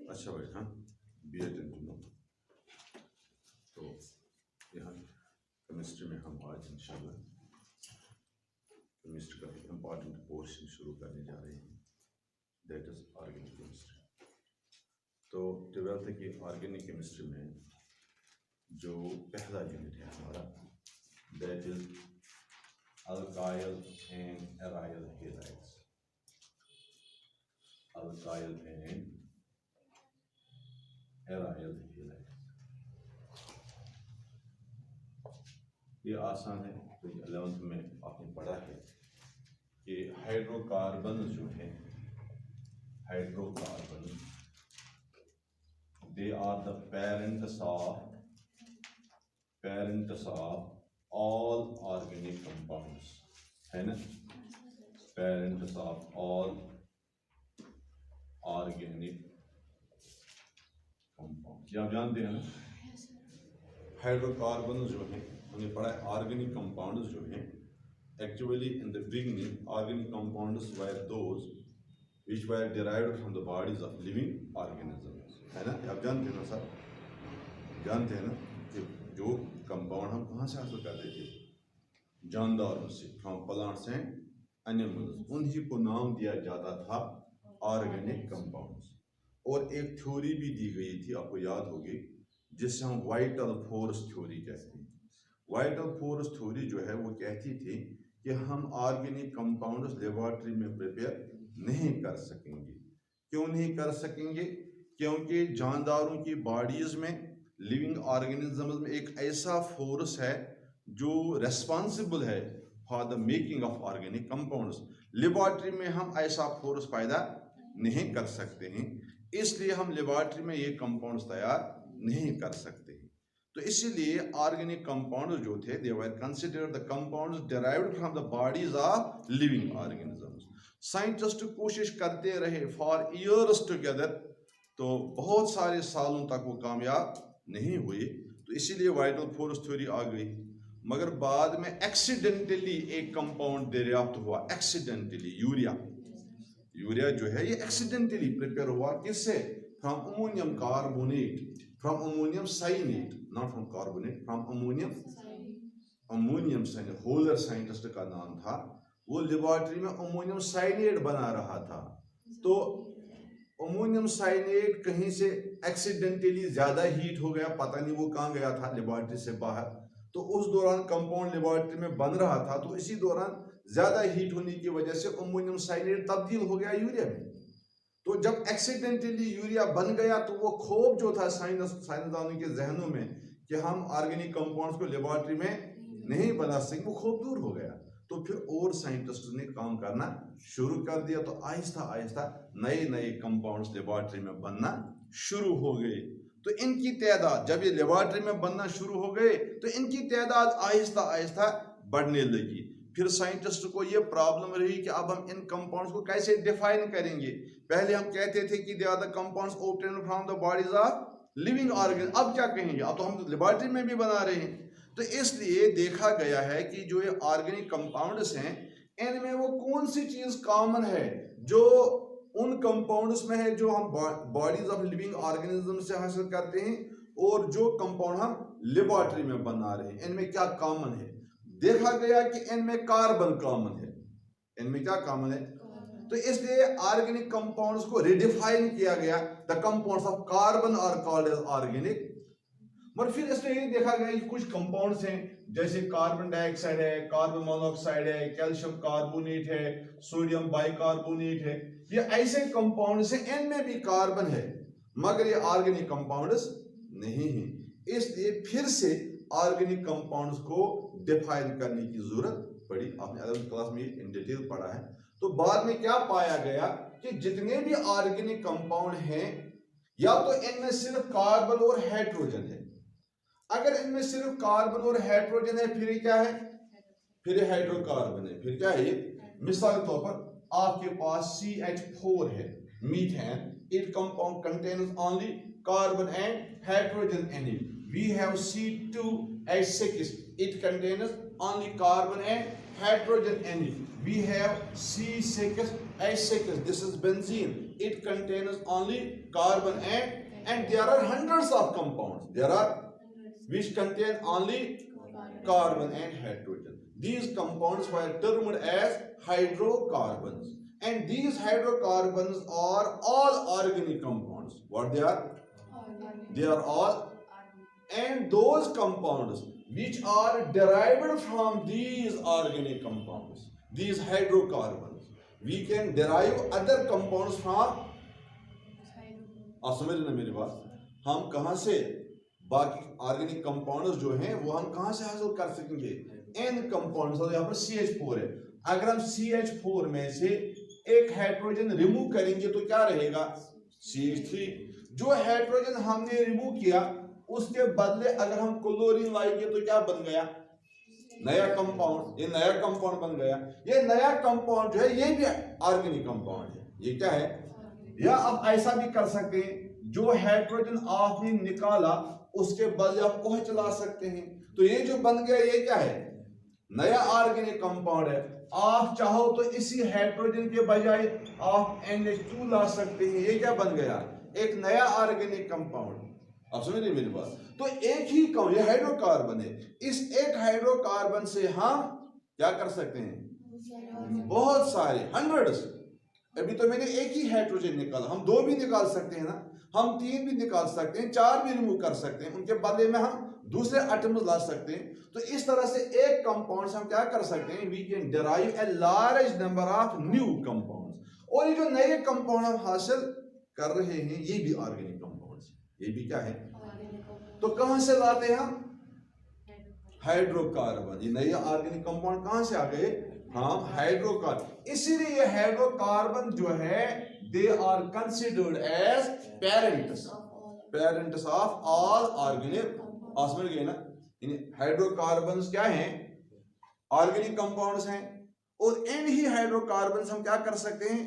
अच्छा भाई, हाँ, बी एड नो। तो यहाँ केमिस्ट्री में हम आज इंशाल्लाह केमिस्ट्री का एक इम्पॉर्टेंट पोर्शन शुरू करने जा रहे हैं, दैट इज ऑर्गेनिक केमिस्ट्री। तो 12th की ऑर्गेनिक केमिस्ट्री में जो पहला यूनिट है हमारा, that is alkyl and aryl halides. Alkyl and aryl halides, ये आसान है। तो 11th में आपने पढ़ा है कि हाइड्रोकार्बन जो है, hydrocarbon they are the parents of all organic compounds, है ना, parents of all organic compound. ये आप जानते हैं ना, हाइड्रोकार्बन जो है, हमने पढ़ा है ऑर्गेनिक कंपाउंड्स जो हैं, actually in the beginning organic compounds were those which were derived from the bodies of living organisms, है ना। आप जानते हैं ना सर, जानते हैं ना कि जो कंपाउंड हम कहाँ से हासिल करते थे, जानदारों से, फ्रॉम प्लांट्स एंड एनिमल्स, उन्हीं को नाम दिया जाता था ऑर्गेनिक कंपाउंड्स। और एक थ्योरी भी दी गई थी, आपको याद होगी, जिसे हम वाइटल फोर्स थ्योरी कहते हैं। वाइटल फोर्स थ्योरी जो है वो कहती थी कि हम ऑर्गेनिक कंपाउंड्स लेबोरेटरी में प्रिपेयर नहीं कर सकेंगे। क्यों नहीं कर सकेंगे? क्योंकि जानदारों की बॉडीज में, लिविंग ऑर्गेनिजम्स में एक ऐसा फोर्स है जो रेस्पॉन्सिबल है for the making of organic compounds. Laboratory में हम ऐसा फोर्स पैदा नहीं कर सकते हैं, इसलिए हम लेबोरेटरी में ये कंपाउंड्स तैयार नहीं कर सकते हैं। तो इसीलिए ऑर्गेनिक कंपाउंड्स जो थे, they were considered the compounds derived from the bodies of living organisms. Scientist कोशिश करते रहे फॉर ईयर्स टुगेदर, तो बहुत सारे सालों तक वो कामयाब नहीं हुए। तो इसीलिए वाइटल फोर्स थ्योरी आ गई। मगर बाद में एक्सीडेंटली एक कंपाउंड दरियाफ्त हुआ, एक्सीडेंटली, यूरिया। यूरिया जो है ये एक्सीडेंटली प्रिपेयर हुआ, किससे? From ammonium carbonate, from ammonium cyanate, not from carbonate, from ammonium, ammonium cyanate. Wohler scientist का नाम था, वो लेबोरेटरी में अमोनियम साइनेट बना रहा था। तो अमोनियम साइनेट कहीं से एक्सीडेंटली ज्यादा हीट हो गया, पता नहीं वो कहाँ गया था लेबोरेटरी से बाहर। तो उस दौरान कंपाउंड लेबोरेटरी में बन रहा था, तो इसी दौरान ज्यादा हीट होने की वजह से अमोनियम साइनेट तब्दील हो गया यूरिया में। तो जब एक्सीडेंटली यूरिया बन गया, तो वो खौफ जो था साइंसदानों के जहनों में कि हम ऑर्गेनिक कंपाउंड्स को लेबोरेटरी में नहीं बना सकेंगे, वो खौफ दूर हो गया। तो फिर और साइंटिस्ट ने काम करना शुरू कर दिया। तो आहिस्ता आहिस्ता नए नए कंपाउंड्स लेबोरेटरी में बनना शुरू हो गए। तो इनकी तादाद, जब ये लेबोरेटरी में बनना शुरू हो गए, तो इनकी तादाद आहिस्ता आहिस्ता बढ़ने लगी। फिर साइंटिस्ट को ये प्रॉब्लम रही कि अब हम इन कंपाउंड्स को कैसे डिफाइन करेंगे। पहले हम कहते थे कि they are the compounds obtained from the bodies of living organ, अब क्या कहेंगे? अब तो हम लेबोरेटरी में भी बना रहे हैं। तो इसलिए देखा गया है कि जो ये ऑर्गेनिक कंपाउंड्स हैं, इनमें वो कौन सी चीज कॉमन है जो उन कंपाउंड्स में है जो हम बॉडीज ऑफ लिविंग ऑर्गेनिज्म से हासिल करते हैं, और जो कंपाउंड हम लेबोरेटरी में बना रहे हैं, इनमें क्या कॉमन है? देखा गया कि इनमें कार्बन कॉमन है। इनमें क्या कॉमन है? तो इसलिए ऑर्गेनिक कंपाउंड्स को रिडिफाइन किया गया, the compounds of carbon are called as organic. मगर फिर इसमें ये देखा गया कि कुछ कंपाउंड्स हैं, जैसे कार्बन डाइऑक्साइड है, कार्बन मोनोऑक्साइड है, कैल्शियम कार्बोनेट है, सोडियम बाइकार्बोनेट है, ये ऐसे कंपाउंड्स हैं, इनमें भी कार्बन है, मगर ये ऑर्गेनिक कंपाउंड्स नहीं है। इसलिए फिर से ऑर्गेनिक कंपाउंड्स को डिफाइन करने की जरूरत पड़ी। आपने 11th क्लास में इन डिटेल पढ़ा है। तो बाद में क्या पाया गया कि जितने भी ऑर्गेनिक कंपाउंड हैं, या तो इनमें सिर्फ कार्बन और हाइड्रोजन है। अगर इनमें सिर्फ कार्बन और हाइड्रोजन है, फिर क्या है? फिर हाइड्रोकार्बन है। फिर क्या है ये? मिसाल के तौर पर आपके पास CH4 है, methane, it compound contains only carbon and hydrogen in it. We have C2H6, it contains only carbon and hydrogen in it. We have C6H6, this is benzene, it contains only carbon and there are hundreds of compounds. There are which contain only carbon and hydrogen. These compounds were termed as hydrocarbons. And these hydrocarbons are all organic compounds. What they are? They are all. And those compounds which are derived from these organic compounds, these hydrocarbons, we can derive other compounds from. आप समझ लेना मेरी बात, हम कहाँ से बाकी organic compounds जो हैं वो हम कहाँ से हासिल कर सकेंगे? इन कंपाउंड्स, यहाँ पर CH4 है, अगर हम CH4 में से एक हाइड्रोजन रिमूव करेंगे तो क्या रहेगा? CH3। जो हाइड्रोजन हमने रिमूव किया उसके बदले अगर हम क्लोरीन लाएंगे तो क्या बन गया? नया कंपाउंड। ये नया कंपाउंड बन गया। ये नया कंपाउंड जो है ये भी ऑर्गेनिक कंपाउंड है। ये क्या है? या अब ऐसा भी कर सकते हैं, जो हाइड्रोजन आपने निकाला उसके बदले आप OH चला सकते हैं, तो ये जो बन गया ये क्या है? नया ऑर्गेनिक कंपाउंड है। आप चाहो तो इसी हाइड्रोजन के बजाय आप NH2 ला सकते हैं। ये क्या बन गया? एक नया ऑर्गेनिक कंपाउंड। आप समझ रहे मेरी बात? तो एक ही ये हाइड्रोकार्बन है। इस एक हाइड्रोकार्बन से हम क्या कर सकते हैं? बहुत सारे हंड्रेड्स। अभी तो मैंने एक ही हाइड्रोजन निकाला, हम 2 भी निकाल सकते हैं ना, हम 3 भी निकाल सकते हैं, 4 भी रिमूव कर सकते हैं, उनके बदले में हम दूसरे एटम्स ला सकते हैं। तो इस तरह से एक कंपाउंड से हम क्या कर सकते हैं? We can derive a large number of new compounds. और ये जो नए कंपाउंड हम हासिल कर रहे हैं ये भी ऑर्गेनिक कंपाउंड्स, ये भी क्या है? तो कहां से लाते हैं हम? हाइड्रोकार्बन। ये नए ऑर्गेनिक कंपाउंड कहां से आ गए? हम हाइड्रोकार्बन। इसीलिए ये हाइड्रोकार्बन जो है they are considered as parents of all organic. आप समझ गए ना? हाइड्रोकार्बन्स क्या हैं? ऑर्गेनिक कंपाउंड्स हैं। और इन ही हाइड्रोकार्बन्स हम क्या कर सकते हैं?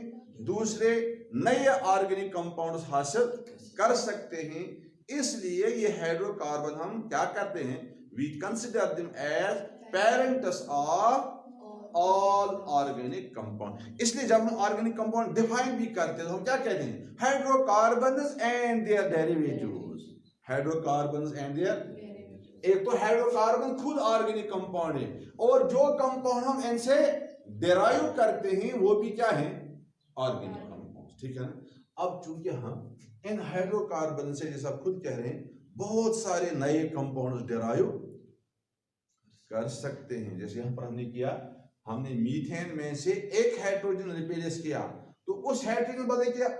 दूसरे नए ऑर्गेनिक कंपाउंड्स हासिल कर सकते हैं। इसलिए ये हाइड्रोकार्बन हम क्या करते हैं? We consider them as parents of all organic compound. इसलिए जब हम ऑर्गेनिक कंपाउंड डिफाइन भी करते हैं तो हम क्या कहते हैं? Hydrocarbons and their derivatives. Hydrocarbons and their, एक तो हाइड्रोकार्बन खुद ऑर्गेनिक कंपाउंड है और जो कंपाउंड हम इनसे डेराइव करते हैं वो भी क्या है? Organic compound. ठीक है ना? अब चूंकि हम इन हाइड्रोकार्बन से, जैसा खुद कह रहे हैं, बहुत सारे नए कंपाउंड्स डेराइव कर सकते हैं। जैसे यहाँ पर हमने किया, हमने मीथेन में से एक हाइड्रोजन रिप्लेस किया, तो उस हाइड्रोजन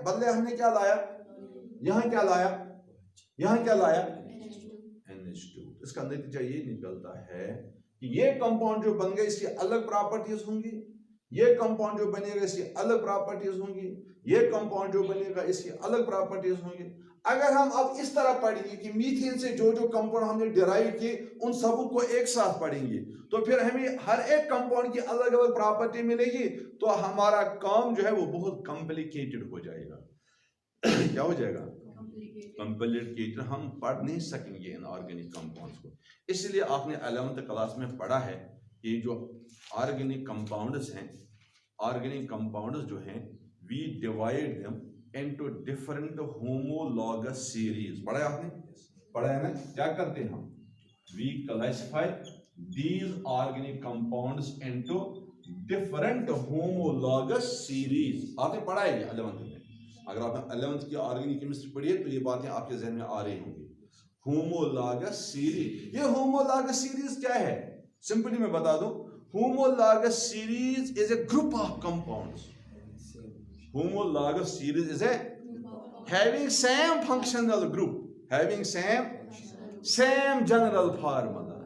बदले हमने क्या लाया? यहाँ क्या लाया? यहाँ क्या लाया? NH2। इसका नतीजा ये निकलता है कि ये कंपाउंड जो बन गए इसकी अलग प्रॉपर्टीज होंगी, ये कंपाउंड जो बनेगा इसकी अलग प्रॉपर्टीज होंगी, ये कंपाउंड जो बनेगा इसकी अलग प्रॉपर्टीज होंगी। अगर हम अब इस तरह पढ़ेंगे कि मीथेन से जो जो कंपाउंड हमने डिराइव किए उन सबों को एक साथ पढ़ेंगे तो फिर हमें हर एक कंपाउंड की अलग अलग प्रॉपर्टी मिलेगी, तो हमारा काम जो है वो बहुत कॉम्प्लिकेटेड हो जाएगा। क्या हो जाएगा? कॉम्प्लिकेटेड। हम पढ़ नहीं सकेंगे इन ऑर्गेनिक कंपाउंड्स को। इसलिए आपने 11th क्लास में पढ़ा है कि जो ऑर्गेनिक कंपाउंड्स हैं, ऑर्गेनिक कंपाउंड्स जो हैं, we divide them into different homologous series. पढ़ा है आपने? पढ़ा है ना? क्या करते हैं हम? We classify these organic compounds into different homologous series. आपने पढ़ा है 11th में? अगर आपने 11th की ऑर्गेनिक केमिस्ट्री पढ़ी है तो ये बातें आपके जहन में आ रही होंगी। होमोलॉगस सीरीज, ये होमोलॉगस सीरीज क्या है? सिंपली मैं बता दूं, homologous series is a group of compounds. Homologous series is a having same functional group, having same general formula,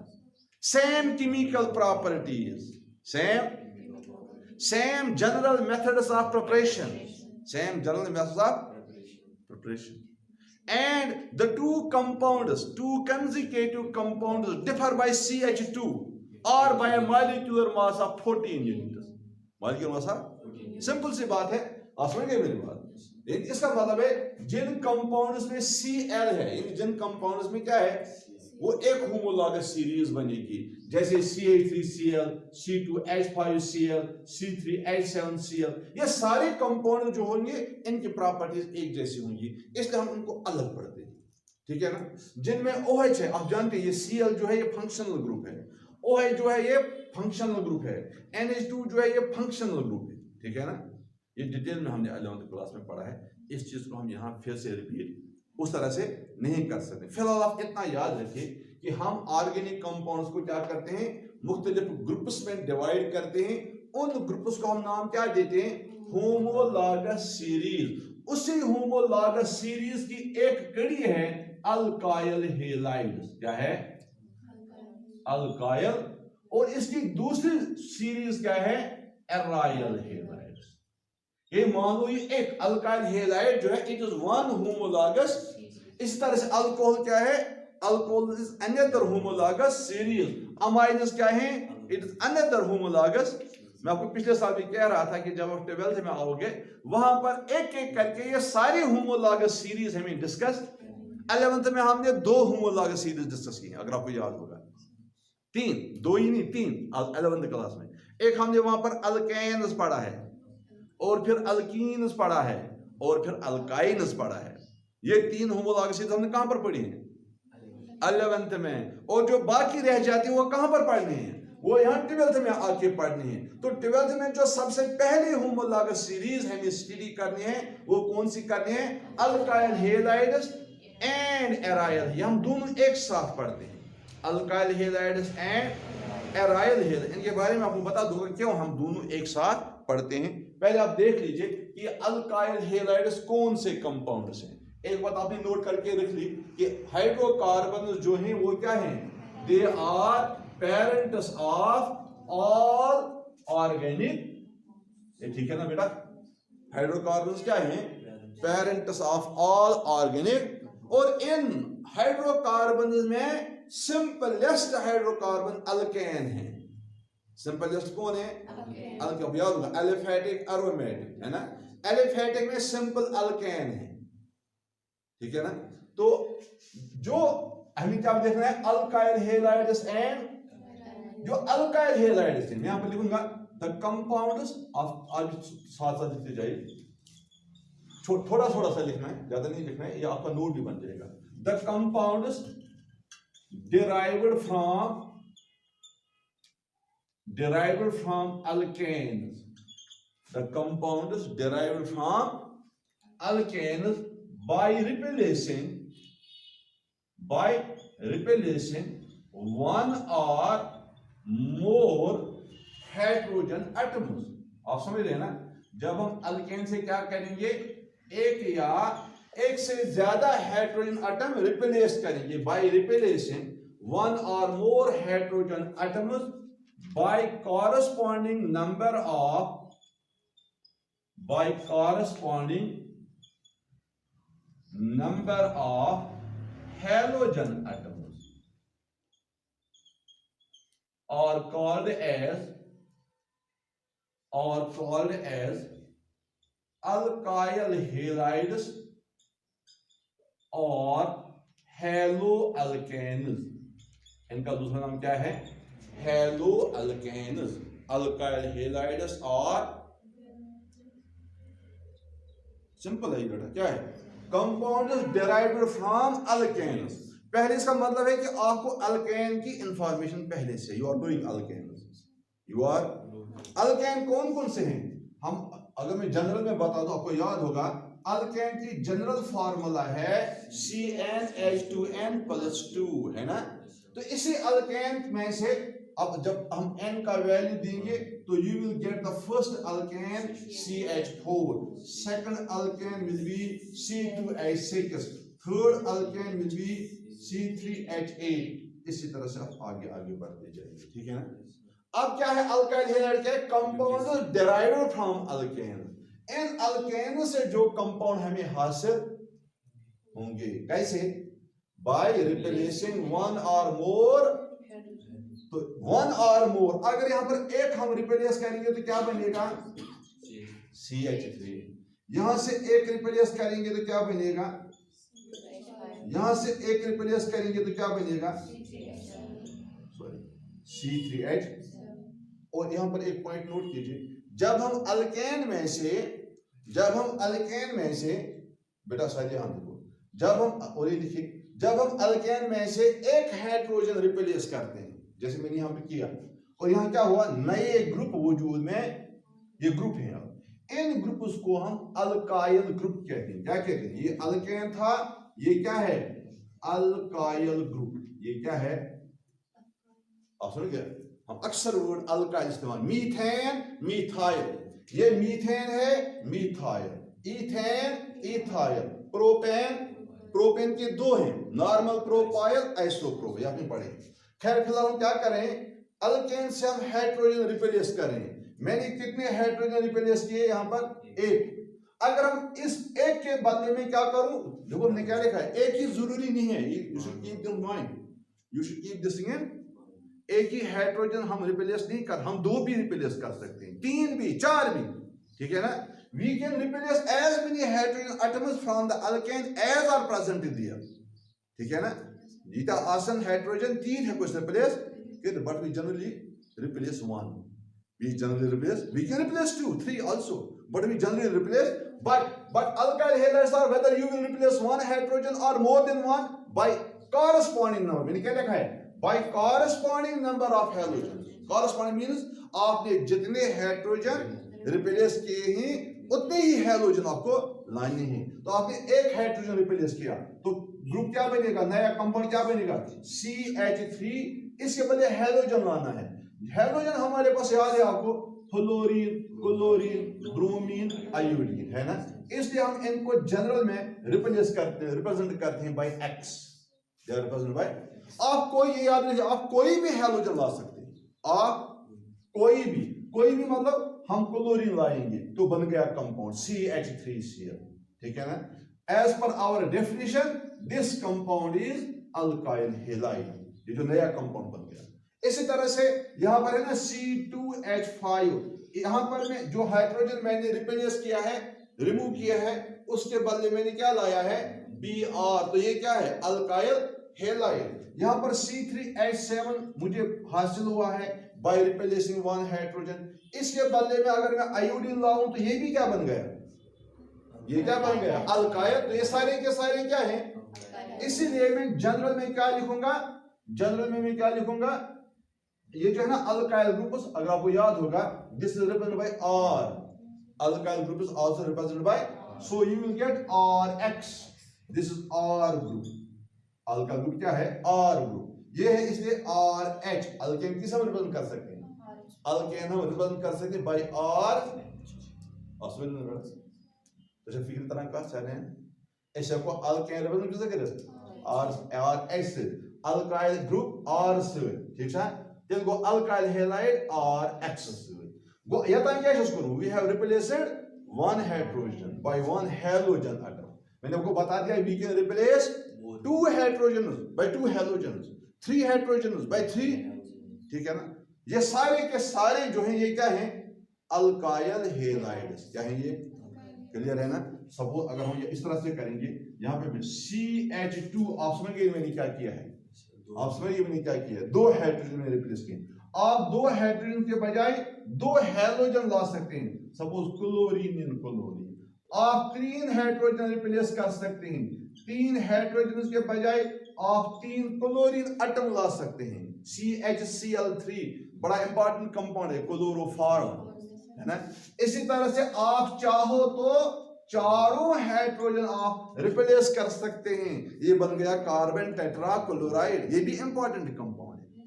same chemical properties, same general methods of preparation, and the two consecutive compounds differ by CH2 or by a molecular mass of 14 units. molecular mass, simple सी बात है। आप समझ गए मेरी बात? इसका मतलब है जिन कंपाउंड्स में Cl है, जिन कंपाउंड्स में क्या है वो एक होमोलॉगस सीरीज बनेगी, जैसे CH3Cl, C2H5Cl, C3H7Cl। ये सारे कंपाउंड जो होंगे इनकी प्रॉपर्टीज एक जैसी होंगी, इसलिए हम उनको अलग पढ़ते हैं, ठीक है ना। जिनमें OH है, आप जानते हैं ये Cl जो है ये फंक्शनल ग्रुप है, OH जो है ये फंक्शनल ग्रुप है, NH2 जो है ये फंक्शनल ग्रुप है, ठीक है ना। ये डिटेल में हमने 11th क्लास में पढ़ा है, इस चीज को हम यहाँ फिर से रिपीट उस तरह से नहीं कर सकते। फिलहाल आप इतना याद रखिए कि हम ऑर्गेनिक कंपाउंड्स को क्या करते हैं, मुख्तलिफ ग्रुप्स में डिवाइड करते हैं, उन ग्रुप्स को हम नाम क्या देते हैं, होमोलॉगस सीरीज। उसी होमोलॉगस सीरीज की एक कड़ी है अल्काइल हैलाइड्स, क्या है, अल्काइल, और इसकी दूसरी सीरीज क्या है, एराइल हैलाइड्स। ये मान लो ये एक अल्काइल हैलाइड जो है इट इज वन होमोलॉगस। इस तरह से अल्कोहल क्या है, alcohol is another homologous series. Amines क्या है, इट इज अनदर होमोलॉगस। मैं आपको पिछले साल भी कह रहा था कि जब आप 12th में आओगे वहां पर एक एक करके ये सारी होमोलॉगस सीरीज हमें डिस्कस। 11th में हमने 2 होमोलॉगस सीरीज डिस्कस की, अगर आपको याद होगा, 3, 2 ही नहीं 3 11th क्लास में। एक हमने वहां पर अल्केन्स पढ़ा है, और फिर अल्कीन्स पढ़ा है, और फिर अल्काइन्स पढ़ा है। ये 3 होमोलॉगस सीरीज हमने कहां पर पढ़ी है, 11th में। और जो बाकी रह जाती है वो कहां पर पढ़नी है, वो यहाँ 12th में आके पढ़नी है। तो 12th में जो सबसे पहले होमोलॉगस सीरीज हमें स्टडी करनी है वो कौन सी करनी है, अल्काइल हैलाइड्स एंड एराइल। ये हम दोनों एक साथ पढ़ते हैं, alkyl halides and aryl halides. इनके बारे में आपको बता दूंगा क्यों हम दोनों एक साथ पढ़ते हैं। पहले आप देख लीजिए कि अल्काइल हैलाइड्स कौन से कंपाउंड्स हैं। एक बात आपने नोट करके रख ली कि हाइड्रोकार्बन जो हैं वो क्या हैं, they are parents of all organic, ठीक है ना बेटा। हाइड्रोकार्बन क्या हैं, पेरेंट्स ऑफ ऑल ऑर्गेनिक। और इन हाइड्रोकार्बन में सिंपलेस्ट हाइड्रोकार्बन अल्केन है। सिंपलेस्ट कौन है, अल्केन, याद होगा, एलिफेटिक एरोमेटिक, है ना। एलिफेटिक में सिंपल अल्केन है, ठीक है ना। तो जो हमें क्या देखना है, अल्काइल हैलाइड्स एंड, जो अल्काइल हैलाइड्स है मैं यहां पर लिखूंगा द कंपाउंड्स ऑफ, आज साथ साथ लिखते जाइए, थोड़ा थोड़ा सा लिखना है, ज्यादा नहीं लिखना है, ये आपका नोट भी बन जाएगा। The compounds derived from alkanes, the compounds derived from alkanes by replacing one or more hydrogen atoms. आप समझ रहे हैं ना, जब हम अल्केन से क्या करेंगे, एक या एक से ज्यादा हाइड्रोजन एटम रिप्लेस करेंगे, बाय रिप्लेसिंग वन और more hydrogen atoms by corresponding number of halogen atoms are called as alkyl halides और haloalkanes। इनका दूसरा नाम क्या है, haloalkanes, alkyl halides और सिंपल है बेटा, क्या है, कंपाउंड्स डिराइव्ड फ्रॉम अल्केन्स। पहले इसका मतलब है कि आपको अल्केन की इंफॉर्मेशन पहले से, you are doing alkanes, you are alkane कौन कौन से हैं। हम अगर मैं जनरल में बता दूं, आपको याद होगा अल्केन की जनरल फार्मूला है CnH2n+2, है ना। तो इसी अल्केन में से अब जब हम n का वैल्यू देंगे तो you will get the first alkane CH4, second alkane will be C2H6, third alkane will be C3H8। इसी तरह से आप आगे आगे बढ़ते जाएंगे, ठीक है ना। अब क्या है, अल्काइल हैलाइड के compound derived from alkane. In alkane से जो कंपाउंड हमें हासिल होंगे, कैसे, बाय रिप्लेसिंग वन और मोर। तो वन और मोर, अगर यहां पर एक हम रिप्लेस करेंगे तो क्या बनेगा, CH3। यहां से एक रिप्लेस करेंगे तो क्या बनेगा यहां से एक रिप्लेस करेंगे तो क्या बनेगा, सॉरी C3H। और यहां पर एक पॉइंट नोट कीजिए, जब हम अल्केन में से बेटा सारे यहां देखो, जब हम, और ये लिखिए, जब हम अल्केन में से एक हाइड्रोजन रिप्लेस करते हैं, जैसे मैंने यहां पे किया, और यहां क्या हुआ, नए ग्रुप वजूद में, ये ग्रुप है, इन ग्रुप्स को हम अल्काइल ग्रुप कहते हैं। क्या कहते हैं, ये अल्केन था, ये क्या है, अल्काइल ग्रुप। ये क्या है, आप समझ गए, हम अक्सर वर्ड अल्काइल इस्तेमाल, मीथेन मीथाइल, ये मीथेन है, methyl, ethane ethyl, propane, propane के दो हैं, नॉर्मल प्रोपाइल, आइसोप्रो, ये आपने पढ़े। खैर फिलहाल हम क्या करें, अल्केन से हम हाइड्रोजन रिप्लेस करें। मैंने कितने हाइड्रोजन रिप्लेस किए, यहां पर एक। अगर हम इस एक के बदले में क्या करूं, देखो हमने क्या लिखा है, एक ही जरूरी नहीं है, you should keep this in mind, you should keep this in, एक ही हाइड्रोजन हम रिप्लेस नहीं कर, हम दो भी रिप्लेस कर सकते हैं, तीन भी, चार भी, ठीक है ना। We can replace as many hydrogen atoms from the alkane as are present there, ठीक है ना। जीता आसन हाइड्रोजन तीन है कुछ replace, but we generally replace one. We generally replace, we can replace two, three also, but we generally replace. But alkyl halides are whether you will replace one hydrogen or more than one by corresponding number. मैंने क्या लिखा है, by corresponding number of halogens. Corresponding means आपने जितने hydrogen replace किए हैं उतने ही halogen आपको लाने हैं। तो आपने एक हाइड्रोजन रिप्लेस किया तो ग्रुप क्या बनेगा, नया कंपाउंड क्या बनेगा, CH3। इसके बदले हैलोजन लाना है। हैलोजन हमारे पास याद है आपको, फ्लोरीन, क्लोरीन, ब्रोमीन, आयोडीन, है ना। इसलिए हम इनको जनरल में रिप्लेस करते हैं, रिप्रेजेंट करते हैं by X। They are represented by, आपको ये याद रखिए, आप कोई भी हैलोजन ला सकते हैं, आप कोई भी मतलब हम क्लोरीन लाएंगे तो बन गया कंपाउंड CH3Cl, ठीक है ना। As per our definition this compound is alkyl halide, ये जो नया कंपाउंड बन गया। इसी तरह से यहां पर है ना C2H5, यहां पर मैं जो हाइड्रोजन मैंने रिप्लेस किया है, रिमूव किया है, उसके बदले मैंने क्या लाया है, Br, तो ये क्या है, अल्काइल हैलाइड। यहां पर C3H7 मुझे हासिल हुआ है बाय रिप्लेसिंग वन हाइड्रोजन। इसके बदले में अगर मैं आयोडीन लाऊं तो ये भी क्या बन गया, ये क्या बन गया, अल्काइल। तो ये सारे के सारे क्या हैं, इसीलिए मैं जनरल में क्या लिखूंगा, जनरल में मैं क्या लिखूंगा, ये जो है ना अल्काइल ग्रुप्स, अगर आपको याद होगा, this is represented by R, alkyl group is also represented by, so you will get RX, this is R group. Alkyl group क्या है, R ग्रुप, ये है, इसलिए RH। अल्केन किस हम रिप्रेजेंट कर सकते हैं, अल्केन हम रिप्रेजेंट कर सकते हैं बाय R। असल में अच्छा फिक्र तरह का चले हैं ऐसे को अल्केन रिप्रेजेंट कैसे करें, RH से अल्काइल ग्रुप R से, ठीक है। तेल गो अल्काइल हैलाइड RX से गो यता क्या है करूं, we have replaced one hydrogen by one halogen atom. मैंने आपको बता दिया we can replace two hydrogens by two halogens, three hydrogens by three, ठीक है ना। ये सारे के सारे जो हैं ये क्या हैं, अल्काइल हैलाइड्स, क्या हैं ये, क्लियर है ना। सपोज अगर हम ये इस तरह से करेंगे, यहाँ पे CH2, आप समझ गए मैंने क्या किया है, आप समझ गए मैंने क्या किया है, दो हाइड्रोजन में रिप्लेस किए। आप दो हाइड्रोजन के बजाय दो हैलोजन ला सकते हैं, सपोज क्लोरीन इन क्लोरीन। आप तीन हाइड्रोजन रिप्लेस कर सकते हैं, तीन हाइड्रोजन के बजाय आप तीन क्लोरीन एटम ला सकते हैं, CHCl3, बड़ा इंपॉर्टेंट कंपाउंड है, क्लोरोफॉर्म, है ना। इसी तरह से आप चाहो तो चारों हाइड्रोजन आप रिप्लेस कर सकते हैं, ये बन गया कार्बन टेट्रा क्लोराइड, ये भी इंपॉर्टेंट कंपाउंड है,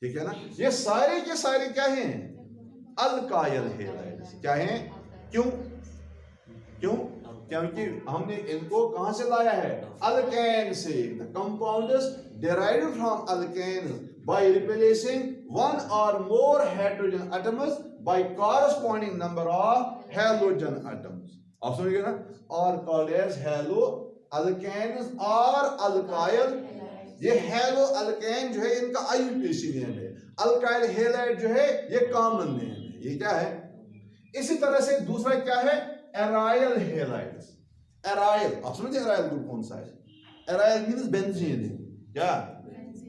ठीक है ना। ये सारे के सारे क्या हैं, अल्काइल हैलाइड्स, क्या हैं, क्यों, क्योंकि हमने इनको कहां से लाया है, अल्केन से। The compounds derived from alkanes by replacing one or more hydrogen atoms by corresponding number of halogen atoms। आप समझिए ना, are called as halo alkanes or alkyl। ये हेलो अल्केन जो है इनका आईयूपीएसी नेम है, अल्काइल हैलाइड जो है ये कॉमन नेम है, ये क्या है। इसी तरह से दूसरा क्या है, एराइल हैलाइड्स। एराइल, आप समझिए एराइल ग्रुप कौन सा है, एराइल मीन्स बेंजीन रिंग, क्या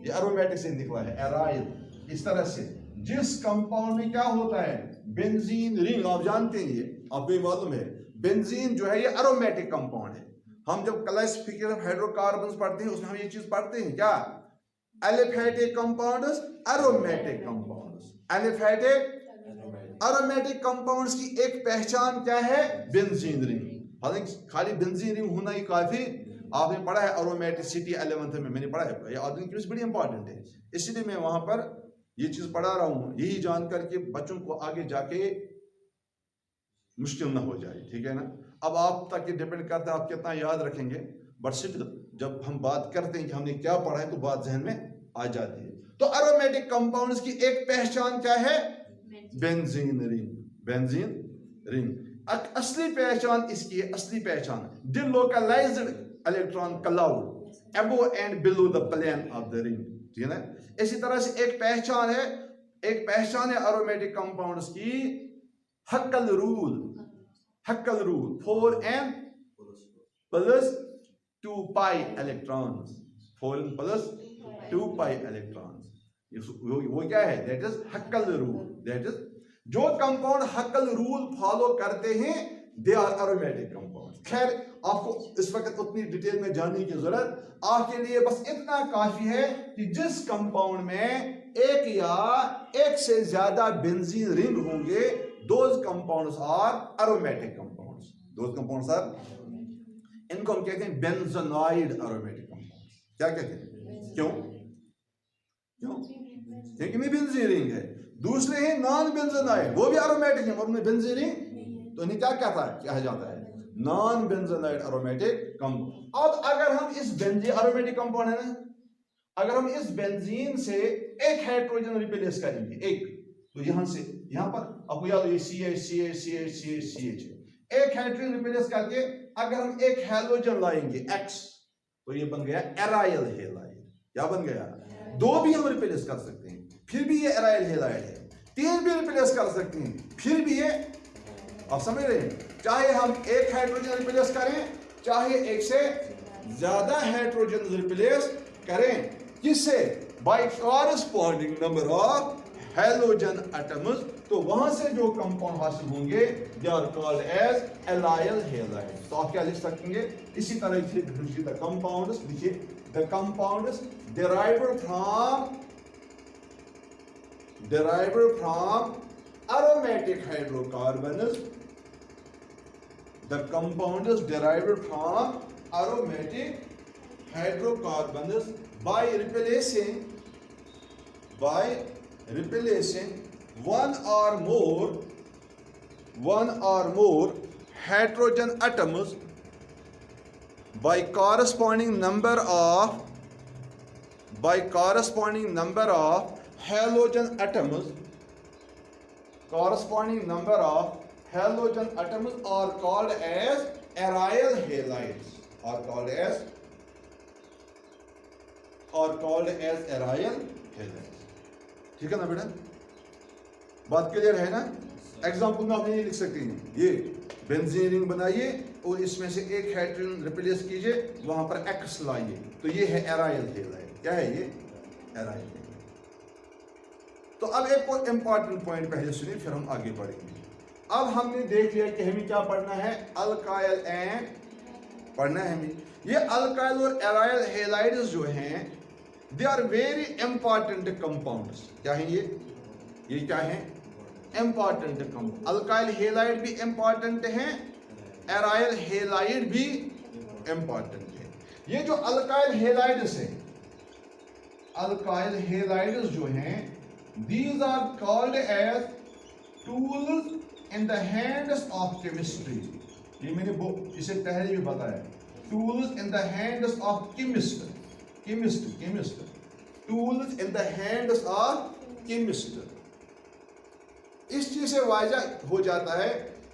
ये एरोमेटिक से निकला है एराइल। इस तरह से जिस कंपाउंड में क्या होता है बेंजीन रिंग, आप जानते हैं ये, आपको ये मालूम है बेंजीन जो है ये एरोमेटिक कंपाउंड है। हम जब क्लासिफिकेशन ऑफ हाइड्रोकार्बन्स पढ़ते हैं उसमें हम ये चीज पढ़ते हैं क्या, aliphatic compounds, aromatic compounds. Aliphatic aromatic compounds की एक पहचान क्या है बेंजीन रिंग। हालांकि खाली बेंजीन रिंग होना ही काफी, आपने पढ़ा है एरोमेटिसिटी 11th में, मैंने पढ़ा है, ये आर्गेनिक केमिस्ट्री बड़ी इंपॉर्टेंट है, इसलिए मैं वहां पर ये चीज पढ़ा रहा हूं, यही जानकर के बच्चों को आगे जाके मुश्किल ना हो जाए, ठीक है ना। अब आप तक ये डिपेंड करता है आप कितना याद रखेंगे, बट स्टिल जब हम बात करते हैं कि हमने क्या पढ़ा है तो बात जहन में आ जाती है। तो एरोमेटिक कंपाउंड्स की एक पहचान क्या है बेंजीन रिंग, बेंजीन रिंग। असली पहचान इसकी है, असली पहचान delocalised electron cloud above and below the plane of the ring, ठीक है ना। इसी तरह से एक पहचान है एरोमेटिक कंपाउंड्स की Huckel rule, Huckel rule 4n plus 2 pi electrons, 4n plus 2 pi electrons, वो क्या है, that is Huckel rule. That is जो कंपाउंड हक्कल रूल फॉलो करते हैं दे आर एरोमेटिक कंपाउंड। खैर आपको इस वक्त उतनी डिटेल में जानने की जरूरत, आपके लिए बस इतना काफी है कि जिस कंपाउंड में एक या एक से ज्यादा बेंजीन रिंग होंगे those compounds are aromatic compounds, those compounds are, इनको हम कहते हैं बेंजोनाइड एरोमेटिक कंपाउंड्स। क्या कहते हैं, क्यों क्यों, क्योंकि में बेंजीन रिंग है। दूसरे हैं नॉन बेंजोनाइड, वो भी एरोमेटिक है, उनमें बेंजीन रिंग, तो इन्हें क्या कहा जाता है नॉन बेंजोनाइड एरोमेटिक कंपाउंड। अब अगर हम इस बेंजीन एरोमेटिक कंपाउंड है ना, अगर हम इस बेंजीन से एक हाइड्रोजन रिप्लेस करेंगे, एक, तो यहां से यहां पर आपको याद हो ये CH एक हाइड्रोजन रिप्लेस करके अगर हम एक हैलोजन लाएंगे X, तो ये बन गया एराइल हैलाइड। क्या बन गया, दो भी हम रिप्लेस कर सकते हैं फिर भी ये एराइल हैलाइड है, तीन भी रिप्लेस कर सकते हैं फिर भी ये, आप समझ रहे हैं, चाहे हम एक हाइड्रोजन रिप्लेस करें चाहे एक से ज्यादा हाइड्रोजन रिप्लेस करें, किससे, by corresponding number of halogen atoms, तो वहां से जो कंपाउंड हासिल होंगे they are called as allyl halide. तो आप क्या लिख सकेंगे, इसी तरह से द कंपाउंड्स लिखिए, the compounds derived from aromatic hydrocarbons, the compounds derived from aromatic hydrocarbons by replacing one or more hydrogen atoms by corresponding number of halogen atoms, are called as aryl halides, aryl halides। ठीक है ना बेटा, बात clear है ना। Example में आप नहीं लिख सकते हैं, ये बेंजीन रिंग बनाइए और इसमें से एक हाइड्रोजन रिप्लेस कीजिए, वहां पर X लाइए, तो ये है एराइल हैलाइड। क्या है ये, एराइल हैलाइड। तो अब एक और इंपॉर्टेंट पॉइंट पहले सुनिए फिर हम आगे बढ़ेंगे। अब हमने देख लिया कि हमें क्या पढ़ना है, अल्काइल एंड पढ़ना है हमें। ये अल्काइल और एराइल हैलाइड्स जो हैं they are very important compounds. क्या है ये क्या है, इंपॉर्टेंट कंपाउंड। अल्काइल हैलाइड भी इंपॉर्टेंट है, एराइल हैलाइड भी इंपॉर्टेंट है। ये जो अल्काइल हैलाइड्स है, अल्काइल हैलाइड्स जो हैं these are called as tools in the hands of chemistry। ये मैंने इसे पहले भी बताया, tools in the hands of chemist, tools in the hands of chemist। इस चीज से वाज़ह हो जाता है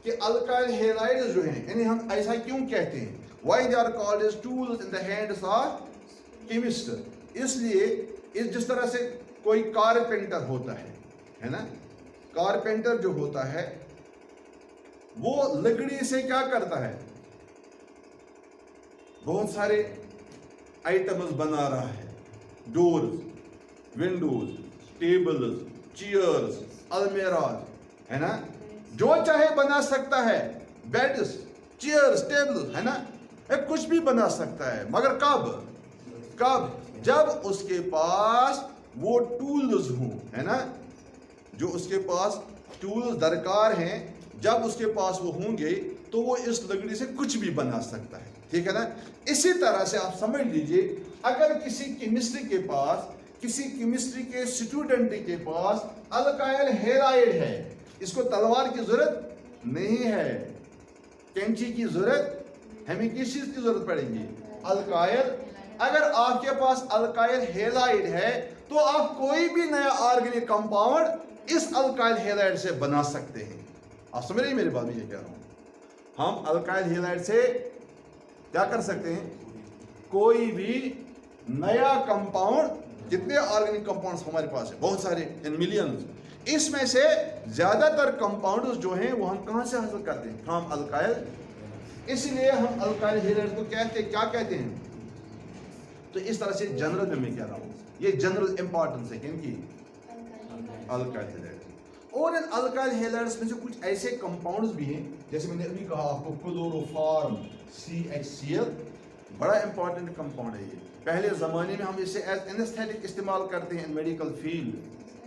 कि अल्काइल हैलाइड्स जो हैं इन्हें हम ऐसा क्यों कहते हैं, why they are called as tools in the hands of chemist। इसलिए इस जिस तरह से कोई कारपेंटर होता है ना, कारपेंटर जो होता है वो लकड़ी से क्या करता है, बहुत सारे आइटम्स बना रहा है, डोर्स, विंडोज, टेबल्स, चेयर्स, अलमेराज, है ना, जो चाहे बना सकता है, बेड्स, चेयर्स, टेबल्स, है ना, ये कुछ भी बना सकता है, मगर कब जब उसके पास वो टूल्स हों, है ना, जो उसके पास टूल्स दरकार हैं, जब उसके पास वो होंगे तो वो इस लकड़ी से कुछ भी बना सकता है, ठीक है ना। इसी तरह से आप समझ लीजिए, अगर किसी केमिस्ट्री के पास, किसी केमिस्ट्री के स्टूडेंट के पास अल्काइल हैलाइड है, इसको तलवार की जरूरत नहीं है, कैंची की जरूरत, हमें किस चीज की जरूरत पड़ेगी, अल्काइल। अगर आपके पास अल्काइल हैलाइड है तो आप कोई भी नया ऑर्गेनिक कंपाउंड इस अल्काइल हैलाइड से बना सकते हैं। आप समझ रहे हैं मेरी बात, मैं ये कह रहा हूं, हम अल्काइल हैलाइड से क्या कर सकते हैं, कोई भी नया कंपाउंड, जितने ऑर्गेनिक कंपाउंड्स हमारे पास है बहुत सारे, इन मिलियंस, इसमें से ज्यादातर कंपाउंड्स जो हैं वो हम कहां से हासिल करते हैं, फ्रॉम अल्काइल। इसलिए हम अल्काइल हैलाइड को क्या कहते हैं। तो इस तरह से जनरल में मैं कह रहा हूं, ये जनरल इंपॉर्टेंस है इनकी, अल्काइल हैलाइड। और इन अल्काइल हैलाइड्स में से कुछ ऐसे कंपाउंड्स भी हैं, जैसे मैंने अभी कहा आपको क्लोरोफॉर्म, CHCl, बड़ा इंपॉर्टेंट कंपाउंड है ये। पहले जमाने में हम इसे एज एनेस्थेटिक इस्तेमाल करते हैं इन मेडिकल फील्ड।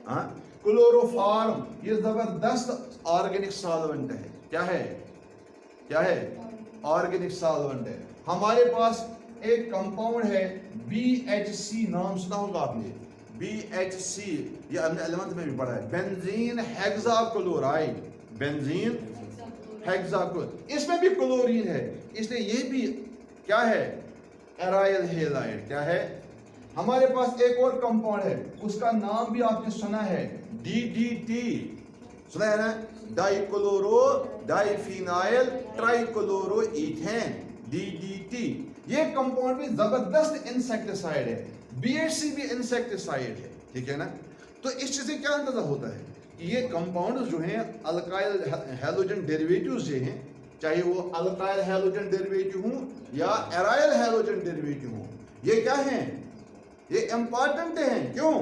हाँ, क्लोरोफॉर्म ये जबरदस्त ऑर्गेनिक सॉल्वेंट है। क्या है ऑर्गेनिक सॉल्वेंट है। हमारे पास एक कंपाउंड है BHC, नाम सुना होगा आपने, BHC, ये हमने 11th में भी पढ़ा है, बेंजीन हेक्साक्लोराइड, बेंजीन हेक्साक्लोराइड, इसमें भी क्लोरीन है, इसलिए ये भी क्या है, एराइल हैलाइड। क्या है, हमारे पास एक और कंपाउंड है, उसका नाम भी आपने सुना है, DDT, सुना है ना, dichloro diphenyl trichloro ethane, DDT। ये कंपाउंड भी जबरदस्त इंसेक्टिसाइड है, BHC भी इंसेक्टिसाइड है, ठीक है ना। तो इस चीज से क्या अंदाजा होता है कि ये कंपाउंड जो हैं अल्काइल हैलोजन डेरिवेटिव्स जो हैं, चाहे वो अल्काइल हैलोजन डेरिवेटिव हो या एराइल हैलोजन डेरिवेटिव हो, ये क्या हैं, ये इंपॉर्टेंट हैं। क्यों,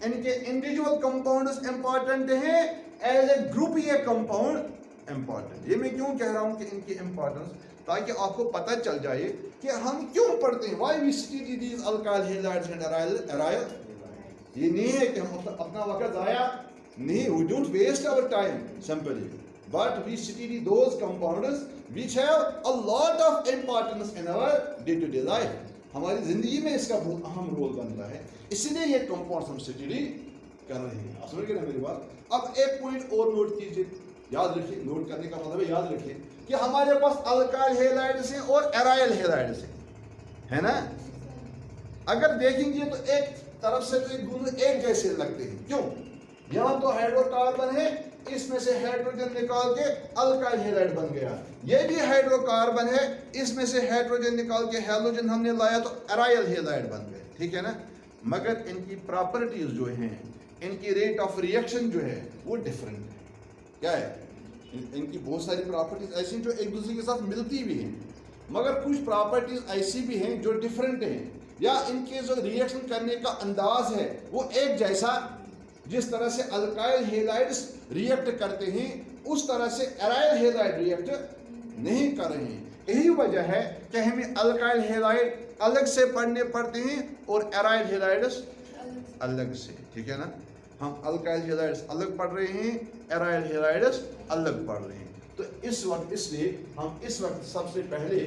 इनके इंडिविजुअल कंपाउंड्स इंपॉर्टेंट हैं, एज ए ग्रुप ये कंपाउंड इंपॉर्टेंट। ये मैं क्यों कह रहा हूं कि इनकी इंपॉर्टेंस, ताकि आपको पता चल जाए कि हम क्यों पढ़ते हैं, why we study these alkyl halides and aryl. ये नहीं है कि हम अपना वक्त जाया नहीं, we don't waste our time simply, but we study those compounds which have a lot of importance in our day-to-day life. हमारी जिंदगी में इसका बहुत अहम रोल बनता है, इसलिए ये कंपाउंड्स हम स्टडी कर रहे हैं। आप समझ गए ना मेरी बात। अब एक पॉइंट और नोट कीजिए, याद रखिए, नोट करने का मतलब है याद रखिए कि हमारे पास अल्काइल हैलाइड्स हैं और एराइल हैलाइड्स हैं, है ना। अगर देखेंगे तो एक तरफ से तो एक दोनों एक जैसे लगते हैं। क्यों, यहाँ तो हाइड्रोकार्बन है, इसमें से हाइड्रोजन निकाल के अल्काइल हैलाइड बन गया, ये भी हाइड्रोकार्बन है, इसमें से हाइड्रोजन निकाल के हैलोजन हमने लाया तो एराइल हैलाइड बन गए, ठीक है ना। मगर इनकी प्रॉपर्टीज जो हैं, इनकी रेट ऑफ रिएक्शन जो है वो डिफरेंट है। क्या है, इनकी बहुत सारी प्रॉपर्टीज ऐसी जो एक दूसरे के साथ मिलती भी हैं, मगर कुछ प्रॉपर्टीज ऐसी भी हैं जो डिफरेंट हैं, या इनके जो रिएक्शन करने का अंदाज है वो एक जैसा, जिस तरह से अल्काइल हैलाइड्स रिएक्ट करते हैं उस तरह से एराइल हैलाइड रिएक्ट नहीं कर रहे हैं। यही वजह है कि हमें अल्काइल हैलाइड अलग से पढ़ने पड़ते हैं और एराइल हैलाइड्स अलग से, ठीक है ना। हम अल्काइल हैलाइड्स अलग पढ़ रहे हैं, एराइल हैलाइड्स अलग पढ़ रहे हैं। तो इस वक्त, इसलिए हम इस वक्त सबसे पहले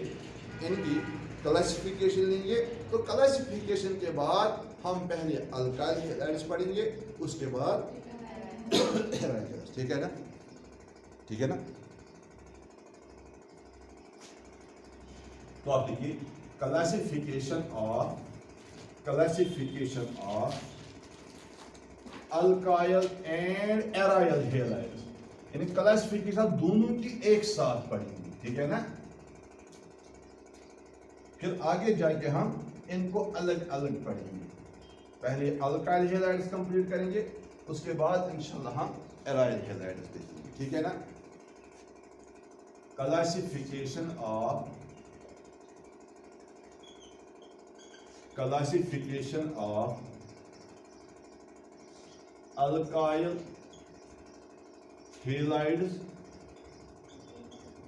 इनकी क्लासिफिकेशन लेंगे। तो क्लासिफिकेशन के बाद हम पहले अल्काइल हैलाइड्स पढ़ेंगे, उसके बाद ठीक है ना, ठीक है ना। तो आप लिखिए classification of alkyl and aryl halides, यानी क्लासिफिकेशन दोनों की एक साथ पढ़ेंगे, ठीक है ना। फिर आगे जाके हम इनको अलग अलग पढ़ेंगे। पहले अल्काइल हैलाइड्स कंप्लीट करेंगे, उसके बाद इंशाल्लाह हम एराइल हैलाइड्स देखेंगे, ठीक है ना। classification of alkyl halides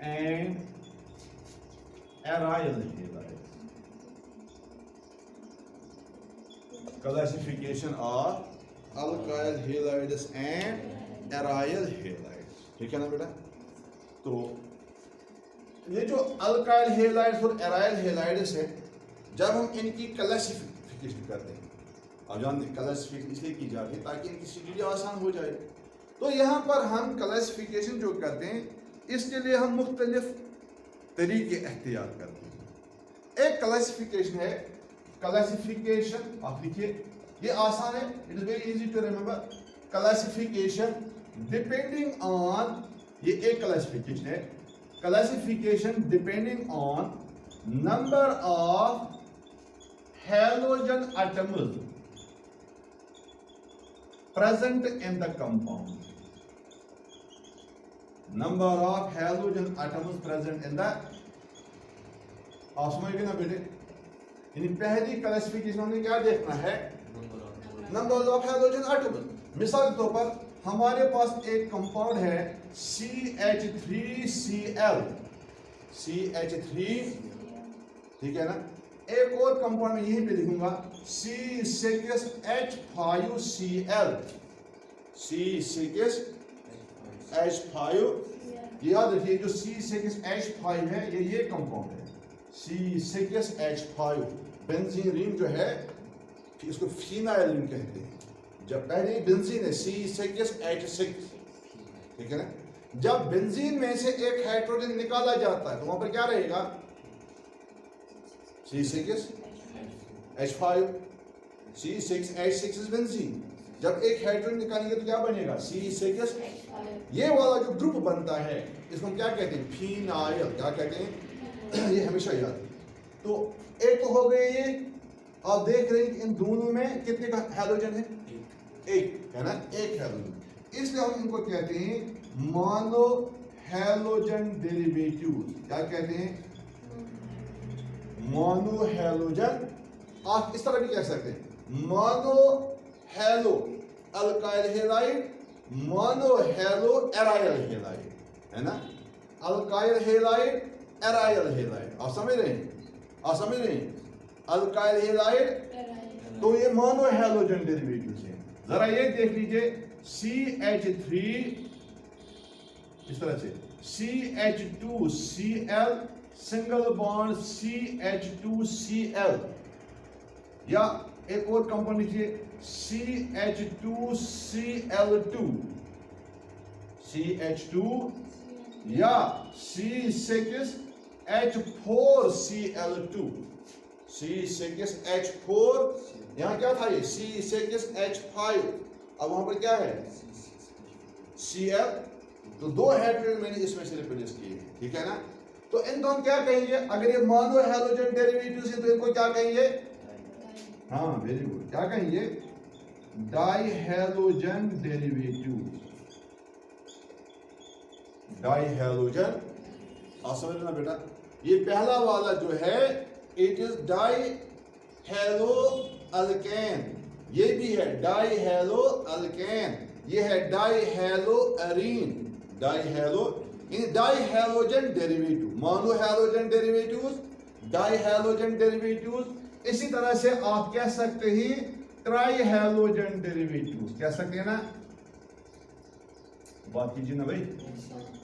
and aryl halides. Classification of alkyl halides and aryl halides. ठीक है ना बेटा? तो ये जो अल्काइल हेलाइड्स और एराइल हेलाइड्स है, जब हम इनकी क्लासिफिकेशन करते हैं, आप जानते हैं क्लासिफिकेशन इसलिए की जाती है ताकि इनकी स्टडी आसान हो जाए। तो यहाँ पर हम क्लासिफिकेशन जो करते हैं, इसके लिए हम मुख्तलिफ तरीके एख्तियार करते हैं। एक क्लासिफिकेशन है, क्लासिफिकेशन आप लिखिए, ये आसान है, it is very easy to remember. Classification depending on, ये एक क्लासिफिकेशन है, classification depending on number of halogen atoms present in the compound. Number of halogen atoms present in the, आप समझ गए ना बेटे? यानी पहली क्लासिफिकेशन में क्या देखना है? Number of halogen atoms. मिसाल के तौर पर हमारे पास एक कंपाउंड है CH3Cl, CH3, ठीक है ना? एक और कंपाउंड में यहीं पे लिखूंगा C6H5Cl, C6H5, याद रखिए जो C6H5 है ये कंपाउंड है C6H5। बेंजीन रिंग जो है इसको फिनाइल रिंग कहते हैं। जब पहले बेंजीन है C6H6, ठीक है ना? जब बेंजीन में से एक हाइड्रोजन निकाला जाता है तो वहां पर क्या रहेगा? C6H5, C6H6 is benzene. जब एक हाइड्रोजन निकालेंगे तो क्या बनेगा? C6। ये वाला जो ग्रुप बनता है इसको हम क्या कहते हैं? फिनाइल। क्या कहते हैं? ये हमेशा याद। तो एक तो हो गए ये, आप देख रहे हैं कि इन दोनों में कितने का हैलोजन है? एक है ना, एक हैलोजन। इसलिए हम इनको कहते हैं मोनो हैलोजन डेरिवेटिव। क्या कहते हैं? Mono halogen. आप इस तरह भी कह सकते हैं mono hello alkyl halide, mono hello aryl halide, है ना? Alkyl halide, aryl halide. आप समझ रहे हैं? आप समझ रहे हैं? अल्काइल हैलाइड, तो ये मोनो हैलोजन डेरिवेटिव है। जरा ये देख लीजिए CH3 इस तरह से CH2Cl सिंगल बॉन्ड CH2Cl, या एक और कंपाउंड लिखिए CH2Cl2 या C6H4Cl2, C6H4, यहां क्या था? ये C6H5, अब वहां पर क्या है? Cl। तो दो हाइड्रोजन मैंने इसमें से रिप्लेस किए, ठीक है ना? तो इनको हम क्या कहेंगे? अगर ये मोनो हैलोजन डेरिवेटिव है तो इनको क्या कहेंगे? हाँ, वेरी गुड। क्या कहेंगे? Di halogen derivative. Di halogen, आप समझना बेटा, ये पहला वाला जो है it is di halo alkane, ये भी है डाई हैलो अल्केन, ये है di halo arene, di halo, in di halogen derivative, mono halogen derivatives, di halogen derivatives. इसी तरह से आप कह सकते हैं ट्राई हैलोजन डेरिवेटिव्स, कह सकते हैं ना? बात कीजिए ना भाई,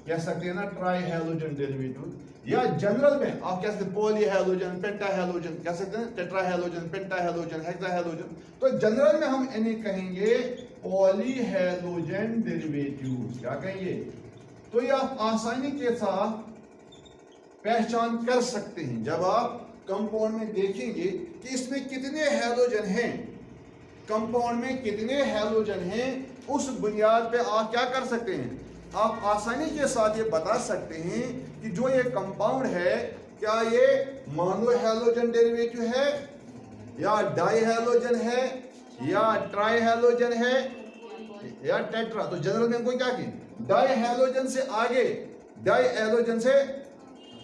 कह सकते हैं ना ट्राई हैलोजन डेरिवेटिव। या जनरल में आप कह सकते हैं पॉली हैलोजन, पेंटा हैलोजन, कह सकते हैं टेट्रा हैलोजन, पेंटा हैलोजन, हेक्सा हैलोजन। तो जनरल में हम इन्हें कहेंगे पॉली हैलोजन डेरिवेटिव्स। क्या कहेंगे? तो ये आप आसानी के साथ पहचान कर सकते हैं जब आप कंपाउंड में देखेंगे कि इसमें कितने हैलोजन हैं, कंपाउंड में कितने हैलोजन हैं, उस बुनियाद पे आप क्या कर सकते हैं? आप आसानी के साथ ये बता सकते हैं कि जो ये कंपाउंड है क्या ये मोनो हैलोजन डेरिवेटिव है या डाई हैलोजन है या ट्राई हैलोजन है या टेट्रा। तो जनरल में कोई क्या की डाई हैलोजन से आगे, डाई हैलोजन से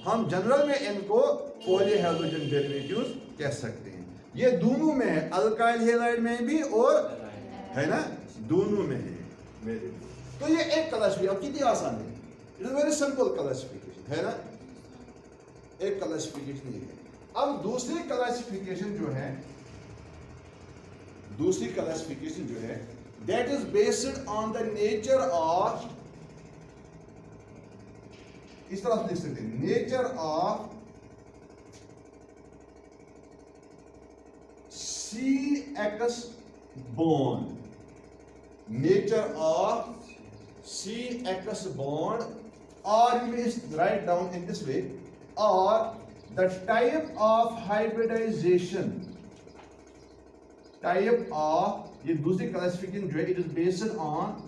हम जनरल में इनको पॉली हैलोजन डेरिवेटिव्स कह सकते हैं। ये दोनों में है, अल्काइल हैलाइड में भी और है ना, दोनों में है। Very good. तो ये एक क्लासिफिकेशन, अब कितनी आसान है, it is very simple classification, है ना, एक क्लासिफिकेशन ये है। अब दूसरी क्लासिफिकेशन जो है that is based on the nature of, इस तरह से लिख सकते हैं, nature of CX bond, nature of CX bond, or you may write down in this way, or the type of hybridization, type of, ये दूसरी क्लासिफिकेशन जो है, it is based on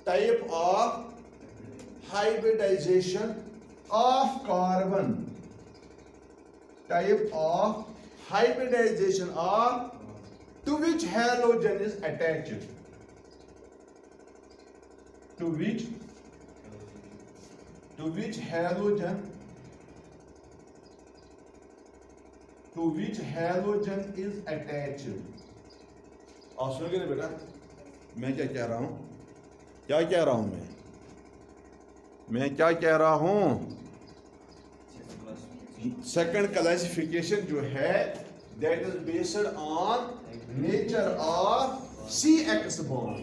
type of hybridization of carbon, type of hybridization of to which halogen is attached, to which halogen is attached। आप सुनोगे ना बेटा, मैं क्या कह रहा हूं, क्या कह रहा हूं मैं क्या कह रहा हूं। सेकंड क्लासिफिकेशन जो है that is based on nature of CX bond.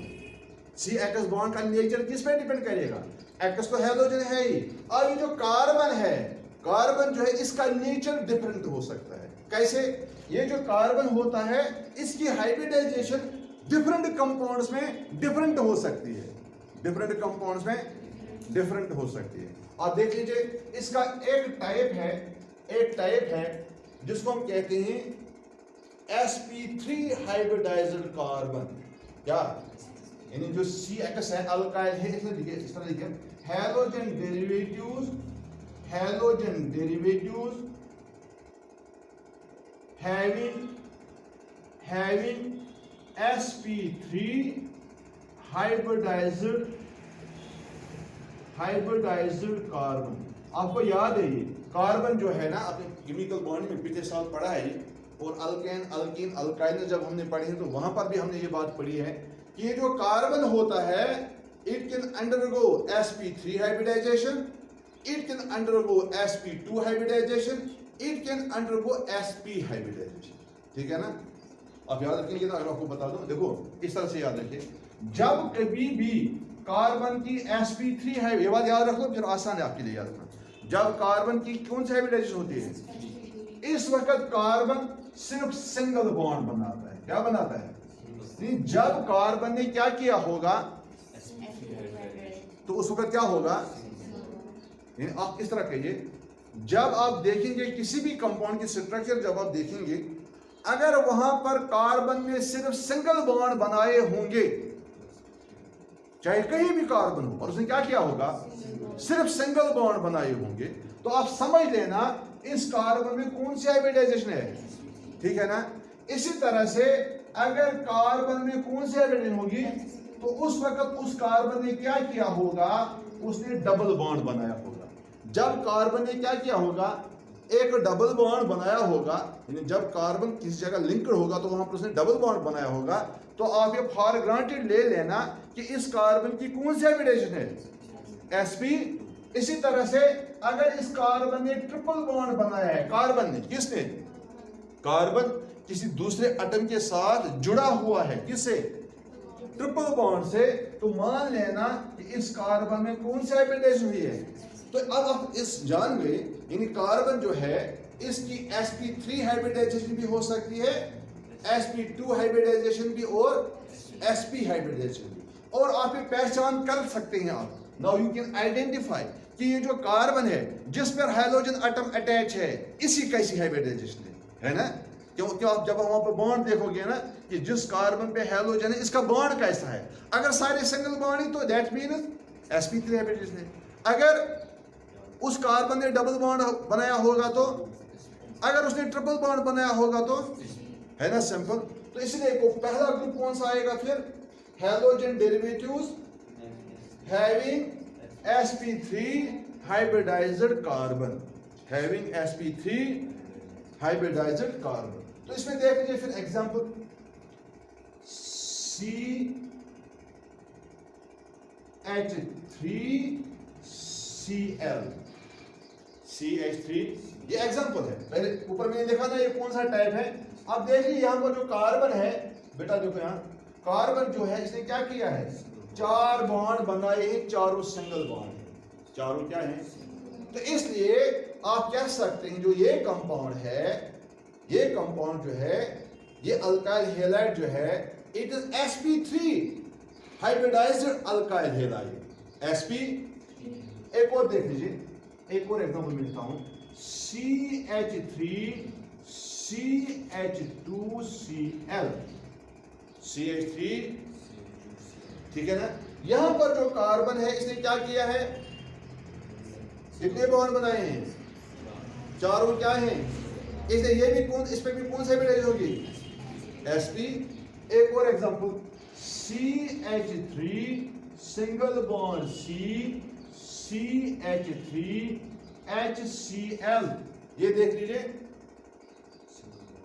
CX bond का नेचर किस पे डिपेंड करेगा, X तो हैलोजन है ही, और ये जो कार्बन है, कार्बन जो है इसका नेचर डिफरेंट हो सकता है। कैसे, ये जो कार्बन होता है इसकी हाइब्रिडाइजेशन डिफरेंट कंपाउंड्स में डिफरेंट हो सकती है, डिफरेंट कंपाउंड्स में डिफरेंट हो सकती है। और देख लीजिए, इसका एक टाइप है जिसको हम कहते हैं sp3 हाइब्रिडाइज्ड कार्बन। क्या, यानी जो CX है अल्काइल है, इस तरह लिखिए, halogen derivatives having sp3 hybridised carbon. आपको याद है ये कार्बन जो है ना, आपने केमिकल बॉन्ड में पिछले साल पढ़ा है, और अल्केन, अल्कीन, अल्काइन जब हमने पढ़ी है तो वहां पर भी हमने ये बात पढ़ी है कि ये जो कार्बन होता है it can undergo sp3 hybridisation, it can undergo sp2 hybridisation, it can undergo sp hybridisation. ठीक है ना, आप याद रखेंगे ना, अगर आपको बता दूं, देखो इस तरह से याद रखिए, जब कभी भी कार्बन की sp3 है, ये बात याद रखो, फिर आसान है आपके लिए याद रखना। जब कार्बन की कौन सी हाइब्रिडाइजेशन होती है, इस वक्त कार्बन सिर्फ सिंगल बॉन्ड बनाता है। क्या बनाता है, जब कार्बन ने क्या किया होगा तो उस वक्त क्या होगा, आप इस तरह कहिए, जब आप देखेंगे किसी भी कंपाउंड की स्ट्रक्चर, जब आप देखेंगे अगर वहां पर कार्बन ने सिर्फ सिंगल बॉन्ड बनाए होंगे, चाहे कहीं भी कार्बन हो, और उसने क्या किया होगा, सिर्फ सिंगल बॉन्ड बनाए होंगे, तो आप समझ लेना इस कार्बन में कौन सी हाइब्रिडाइजेशन है। ठीक है ना, इसी तरह से अगर कार्बन में कौन सी हाइब्रिडाइजेशन होगी तो उस वक्त उस कार्बन ने क्या किया होगा, उसने डबल बॉन्ड बनाया होगा। जब कार्बन ने क्या किया होगा, एक डबल बॉन्ड बनाया होगा, यानी जब कार्बन किसी जगह लिंक्ड होगा तो वहां पर उसने डबल बॉन्ड बनाया होगा, तो आप ये फॉर ग्रांटेड ले लेना कि इस कार्बन की कौन सी हाइब्रिडाइजेशन है, sp। इसी तरह से अगर इस कार्बन ने ट्रिपल बॉन्ड बनाया है, कार्बन ने, किसने, कार्बन किसी दूसरे एटम के साथ जुड़ा हुआ है, किससे, ट्रिपल बॉन्ड से, तो मान लेना कि इस कार्बन में कौन सी हाइब्रिडाइजेशन हुई है। तो अब आप इस जान गए, यानी कार्बन जो है इसकी sp3 हाइब्रिडाइजेशन भी हो सकती है, sp2 हाइब्रिडाइजेशन भी और sp हाइब्रिडाइजेशन भी, और आप ये पहचान कर सकते हैं। आप नाउ यू कैन आइडेंटिफाई कि ये जो कार्बन है जिस पर हाइड्रोजन एटम अटैच है, इसी कैसी हाइब्रिडाइजेशन है ना। क्योंकि आप जब वहां पर बॉन्ड देखोगे ना कि जिस कार्बन पे हाइड्रोजन है इसका बॉन्ड कैसा है, अगर सारे सिंगल बॉन्ड ही तो दैट मींस sp3 हाइब्रिडाइजेशन है। अगर उस कार्बन ने डबल बॉन्ड बनाया होगा तो, अगर उसने ट्रिपल बॉन्ड बनाया होगा तो, है ना, सिंपल। तो इसलिए को पहला ग्रुप कौन सा आएगा फिर, halogen derivatives having sp3 hybridised carbon, having sp3 hybridised carbon. तो इसमें देख लीजिए फिर एग्जांपल, CH3Cl, CH3, ये एग्जांपल है। पहले ऊपर मैंने देखा था ये कौन सा टाइप है। अब देखिए यहाँ पर जो कार्बन है, बेटा देखो यहाँ कार्बन जो है इसने क्या किया है, 4 बॉन्ड बनाए हैं, चारों सिंगल बॉन्ड है, चारों क्या है। तो इसलिए आप कह सकते हैं जो ये कंपाउंड है, ये कंपाउंड जो है, ये अल्काइल हैलाइड जो है, it is sp3 hybridised alkyl halide, sp। एक और देख लीजिए, एक और एग्जांपल मिलता हूं, CH3CH2Cl, CH3, ठीक है ना। यहां पर जो कार्बन है इसने क्या किया है, कितने बॉन्ड बनाए हैं, चारों क्या हैं। इसलिए ये भी कौन, इस पे भी कौन सा हाइब्रिडाइज होगी, sp। एक और example, CH3 single bond C, CH3HCl, ये देख लीजिए,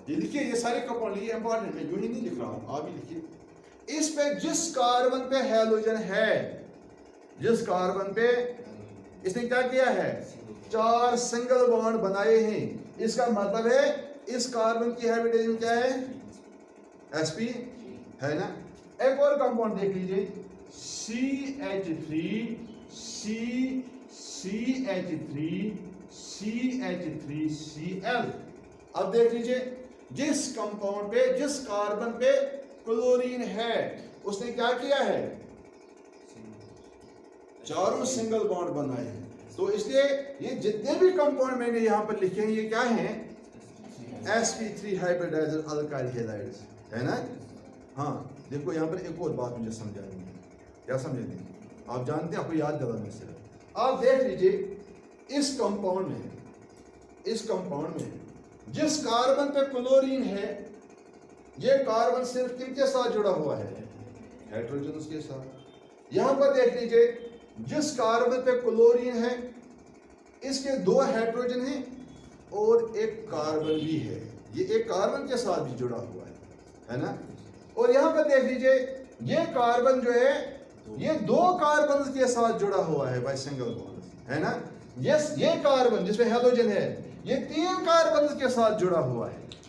ये लिखिए, ये सारे कंपाउंड ये इंपॉर्टेंट है, जो ही नहीं लिख रहा हूं, आप भी लिखिए। इस पे जिस कार्बन पे हैलोजन है, जिस कार्बन पे इसने क्या किया है, 4 सिंगल बॉन्ड बनाए हैं, इसका मतलब है इस कार्बन की हाइब्रिडाइजेशन क्या है, sp, है ना। एक और कंपाउंड देख लीजिए, CH3CH3CH3Cl। अब देख लीजिए, जिस कंपाउंड पे, जिस कार्बन पे क्लोरीन है, उसने क्या किया है, चारों सिंगल बॉन्ड बनाए हैं। तो इसलिए ये जितने भी कंपाउंड मैंने यहां पर लिखे हैं, ये क्या हैं, sp3 हाइब्रिडाइज्ड अल्काइल हैलाइड्स, है ना। हाँ देखो यहाँ पर एक और बात मुझे समझानी है, क्या समझेंगे आप, जानते हैं, आपको याद दिलाने से। आप देख लीजिए इस कंपाउंड में, इस कंपाउंड में जिस कार्बन पे क्लोरीन है, ये कार्बन सिर्फ किनके साथ जुड़ा हुआ है, हाइड्रोजन के साथ। यहां पर देख लीजिए, जिस कार्बन पे क्लोरीन है, इसके 2 हाइड्रोजन हैं और एक कार्बन भी है, ये एक कार्बन के साथ भी जुड़ा हुआ है ना। और यहां पर देख लीजिए, ये कार्बन जो है, ये 2 कार्बन के साथ जुड़ा हुआ है बाय सिंगल बॉन्ड, है ना। यस, ये कार्बन जिसमें हैलोजन है, ये 3 कार्बन के साथ जुड़ा हुआ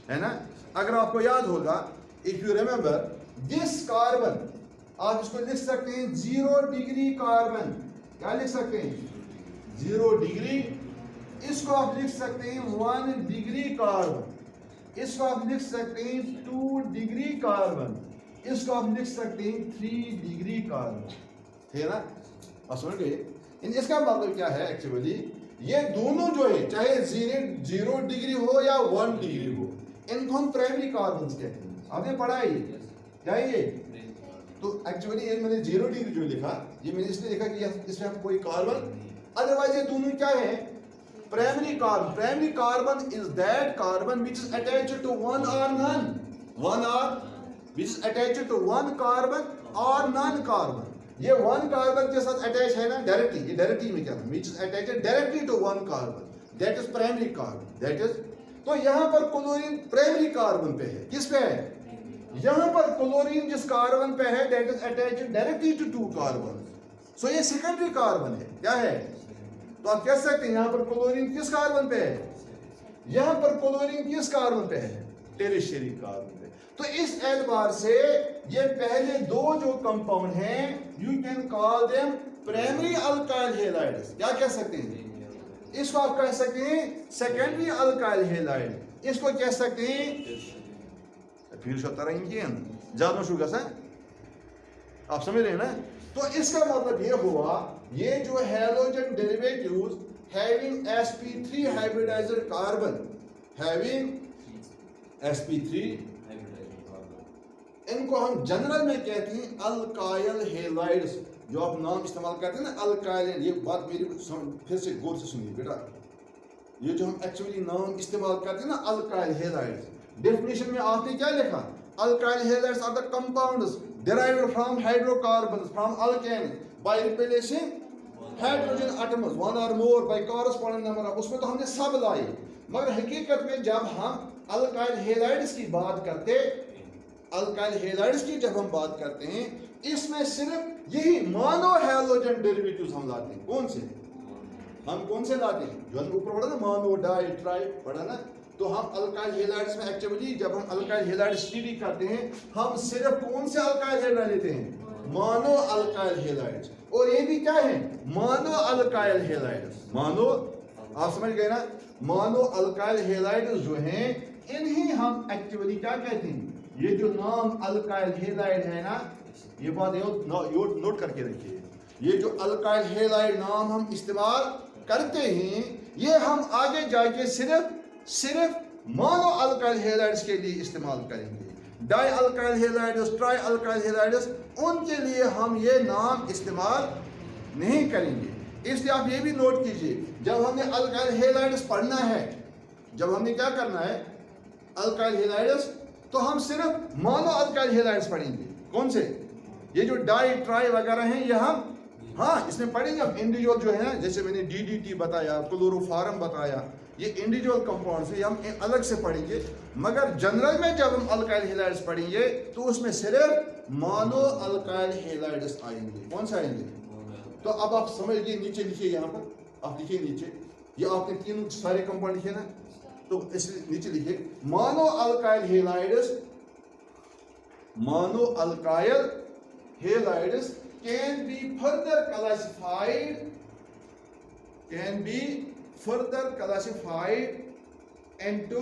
है ना। अगर आपको याद होगा, if you remember this carbon, आप इसको लिख सकते हैं 0 डिग्री कार्बन, क्या लिख सकते हैं, 0 डिग्री। इसको आप लिख सकते हैं 1 डिग्री कार्बन, इसको आप लिख सकते हैं 2 डिग्री कार्बन, इसको आप लिख सकते हैं 3 डिग्री कार्बन, है ना। आप समझ गए। इसका मतलब क्या है, एक्चुअली ये दोनों जो है, चाहे 0 डिग्री हो या 1 डिग्री हो, इनको हम प्राइमरी कार्बन कहते हैं। आपने पढ़ा है क्या ये। तो एक्चुअली ये मैंने 0 डिग्री जो लिखा, ये मैंने इसलिए लिखा कि इसमें हम कोई कार्बन, अदरवाइज ये दोनों क्या है, primary carbon. Primary carbon is that carbon which is attached to one और नन, वन और which is attached to one carbon और नन कार्बन। ये 1 कार्बन के साथ अटैच है ना, डायरेक्टली, ये डायरेक्टली में क्या है, which is attached directly to 1 carbon, that is primary carbon, that is. तो यहां पर क्लोरीन प्राइमरी कार्बन पे है, किस पे है, यहां पर क्लोरीन जिस कार्बन पे है, that is attached directly to 2 carbon, so ये सेकेंडरी कार्बन है, क्या है। तो आप कह सकते हैं यहां पर क्लोरीन किस कार्बन पे है, यहां पर क्लोरीन किस कार्बन पे है, टेरिशियरी कार्बन पे। तो इस एतबार से ये पहले 2 जो कंपाउंड हैं, you can call them primary alkyl halides, क्या कह सकते हैं, इसको आप कह सकते हैं सेकेंडरी अल्काइल हैलाइड, इसको कह सकते हैं फिर ज्यादा शुगर से, आप समझ रहे हैं ना। तो इसका मतलब ये हुआ, ये जो halogen derivatives having sp3 hybridised carbon, having sp3, इनको हम जनरल में कहते हैं अल्काइल हैलाइड्स। जो आप नाम इस्तेमाल करते हैं ना अल्काइल, ये बात मेरी फिर से गौर से सुनिए बेटा, ये जो हम एक्चुअली नाम इस्तेमाल करते हैं ना अल्काइल हैलाइड्स, डेफिनेशन में आपने क्या लिखा, alkyl halides are the compounds derived from hydrocarbons from alkanes by replacing hydrogen atoms 1 or more by corresponding number of, उसमें तो हमने सब लाए, मगर हकीकत में जब हम अल्काइल हैलाइड्स की बात करते, अल्काइल हैलाइड्स की जब हम बात करते हैं, इसमें सिर्फ यही मोनो हैलोजन डेरिवेटिव्स हम लाते हैं। कौन से? हम कौन से लाते हैं? जो हमने ऊपर पढ़ा ना, मोनो डाई ट्राई पढ़ा ना, तो हम अल्काइल हैलाइड्स में एक्चुअली जब हम अल्काइल हैलाइड स्टडी करते हैं, हम सिर्फ कौन से अल्काइल हैलाइड लेते हैं? Mono alkyl halides. और ये भी क्या है? Mono alkyl halides. मोनो, आप समझ गए ना? मोनो अल्काइल हैलाइड्स जो हैं, इन्हीं हम एक्चुअली क्या कहते हैं? ये जो नाम अल्काइल हैलाइड है ना, ये बात नोट करके रखिए, ये जो अल्काइल हैलाइड नाम हम इस्तेमाल करते हैं, ये हम आगे जाके सिर्फ मोनो अल्काइल हैलाइड्स के लिए इस्तेमाल करेंगे। Die alkyl halides, try alkyl halides, उनके लिए हम ये नाम इस्तेमाल नहीं करेंगे। इसलिए आप ये भी नोट कीजिए, जब हमने अल्काइल हैलाइड्स पढ़ना है, जब हमने क्या करना है अल्काइल हैलाइड्स, तो हम सिर्फ मोनो अल्काइल हैलाइड्स पढ़ेंगे। कौन से? ये जो डाई ट्राई वगैरह हैं, ये हम इसमें पढ़ेंगे। अब इंडिविजुअल जो है ना, जैसे मैंने DDT बताया, क्लोरोफॉर्म बताया, ये इंडिविजुअल कंपाउंड्स है, हम अलग से पढ़ेंगे। मगर जनरल में जब हम अल्काइल हैलाइड्स पढ़ेंगे, तो उसमें सिर्फ मोनो अल्काइल हैलाइड्स आएंगे। कौन से आएंगे? तो अब आप समझिए, नीचे लिखिए, यहाँ पर आप लिखिए नीचे, ये आपने तीनों सारे कंपाउंड लिखे ना, तो इसलिए नीचे लिखिए mono alkyl halides. Mono alkyl halides can be further classified into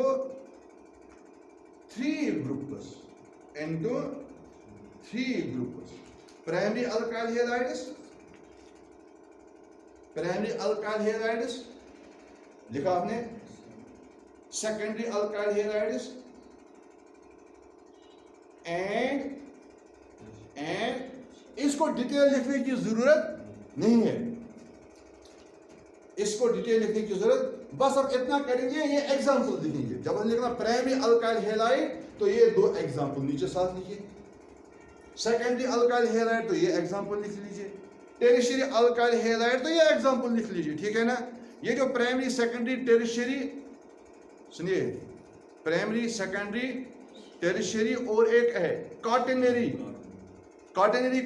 three groups. Primary alkyl halides, लिखा आपने। Secondary alkyl halides and इसको डिटेल लिखने की जरूरत नहीं है, इसको डिटेल लिखने की जरूरत, बस अब इतना करेंगे, ये एग्जांपल लिखेंगे। जब हम लिखना प्राइमरी अल्काइल हैलाइड, तो ये दो एग्जांपल नीचे साथ लिखिए। सेकेंडरी अल्काइल हैलाइड, तो ये एग्जांपल लिख लीजिए। टेरिशरी अल्काइल हैलाइड, तो ये एग्जांपल लिख लीजिए। ठीक है ना? ये जो प्राइमरी, सेकेंडरी, टेरिशरी, सुनिए, प्राइमरी, सेकेंडरी, टेरिशरी, और एक है quaternary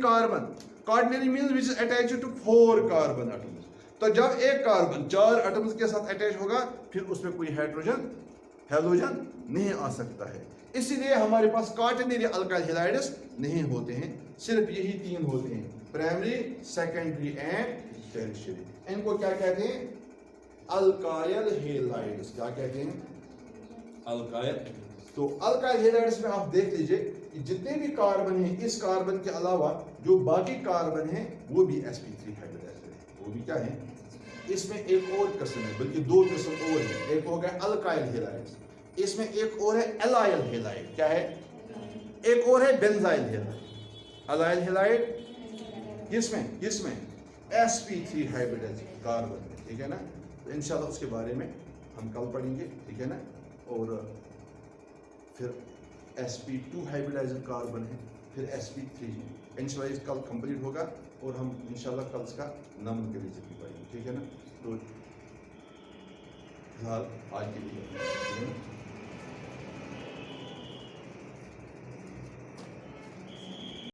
carbon. Quaternary means which is attached to 4 carbon atoms. तो जब एक कार्बन 4 एटम्स के साथ अटैच होगा, फिर उसमें कोई हैलोजन नहीं आ सकता है। इसीलिए हमारे पास क्वाaternary अल्काइल हैलाइड्स नहीं होते हैं, सिर्फ यही 3 होते हैं, प्राइमरी, सेकेंडरी एंड टेरिशरी। इनको क्या कहते हैं? Alkyl halides. क्या कहते हैं? अल्काइल। तो अल्काइल हैलाइड्स में आप देख लीजिए कि जितने भी कार्बन हैं, इस कार्बन के अलावा जो बाकी कार्बन हैं, वो भी sp3 हाइब्रिडाइज्ड है। वो भी क्या है? इसमें एक और किस्म है, बल्कि 2 किस्म और है। एक हो गया अल्काइल हैलाइड्स, इसमें एक और है एलाइल हैलाइड। क्या है? एक और है बेंजाइल हैलाइड। एलाइल हैलाइड किसमें? sp3 हाइब्रिडाइज्ड कार्बन में। ठीक है ना? तो इंशाल्लाह उसके बारे में हम कल पढ़ेंगे। ठीक है ना? और फिर sp2 हाइब्रिडाइज्ड कार्बन है, फिर sp3। इंशाल्लाह कल कंप्लीट होगा, और हम इंशाल्लाह कल इसका नंबर के रेसिपी पढ़ेंगे। ठीक है ना? तो फिलहाल आज के लिए, ठीक है ना?